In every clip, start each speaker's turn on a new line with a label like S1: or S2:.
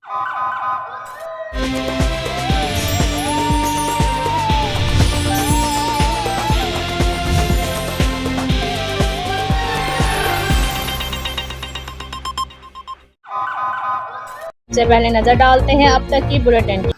S1: सबसे पहले नजर डालते हैं अब तक की बुलेटिन।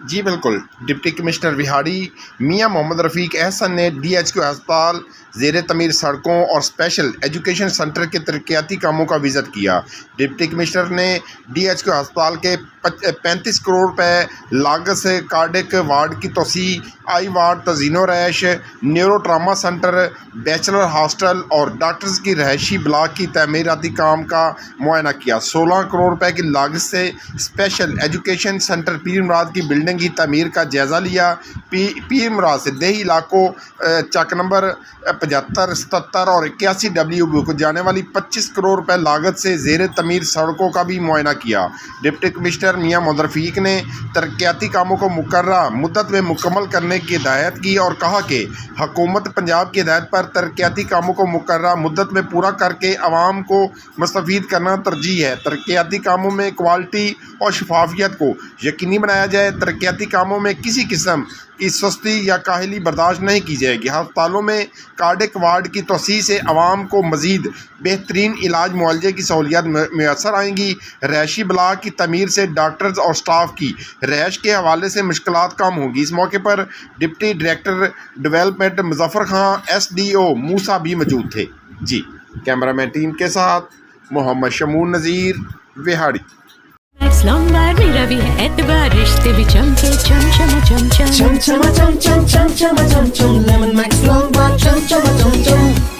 S2: जी बिल्कुल। डिप्टी कमिश्नर विहाड़ी मियां मोहम्मद रफ़ीक अहसन ने DHQ अस्पताल, ज़ेर तमीर सड़कों और स्पेशल एजुकेशन सेंटर के तरक्याती कामों का विज़िट किया। डिप्टी कमिश्नर ने DHQ अस्पताल के 35 करोड़ रुपए लागत से कार्डिक वार्ड की तोसी, आई वार्ड, तज़ीनो रैश, neuro trauma centre, bachelor hostel और डॉक्टर्स की रहायशी ब्लॉक की तमीराती काम का मुआयना किया। 16 करोड़ रुपए की लागत से स्पेशल एजुकेशन सेंटर पीर मुराद की बिल्डिंग की तमीर का जायज़ा लिया। पीर मुराद से देही इलाकों चक नंबर 75, 77 और 81W को जाने वाली 25 करोड़ रुपए लागत से ज़ेर तमीर सड़कों का भी मुआयना किया। डिप्टी कमिश्नर मियां मोहम्मद रफ़ीक ने तरक्याती कामों को मुकर्ररा मुद्दत में मुकम्मल करने की हिदायत की और कहा कि हुकूमत पंजाब की हिदायत पर तरक्याती कामों को मुकर्ररा मुद्दत में पूरा करके आवाम को मुस्तफ़ीद करना तरजीह है। तरक्याती कामों में क्वालिटी और शफाफियत को यकीनी बनाया जाए। तरक्याती कामों में किसी किस्म की सुस्ती या काहली बर्दाश्त नहीं की जाएगी। अस्पतालों में कार्डिक वार्ड की तोसी से आवाम को मज़ीद बेहतरीन इलाज मुआवजे की सहूलियात मैसर आएंगी। रहायशी ब्लॉक की तमीर से डॉक्टर्स और स्टाफ की रहायश के हवाले से मुश्किलात कम होंगी। इस मौके पर डिप्टी डायरेक्टर डेवलपमेंट मुजफ्फर खां, SDO मूसा भी मौजूद थे। जी, कैमरामैन टीम के साथ मोहम्मद शमून नज़ीर, विहाड़ी।
S3: लंबार मेरा भी है एतबार, रिश्ते भी चमके चम चम चम चम चम चम चम चम चम चम चम चम लेमन मैक्स लंबार चम चम चम चम।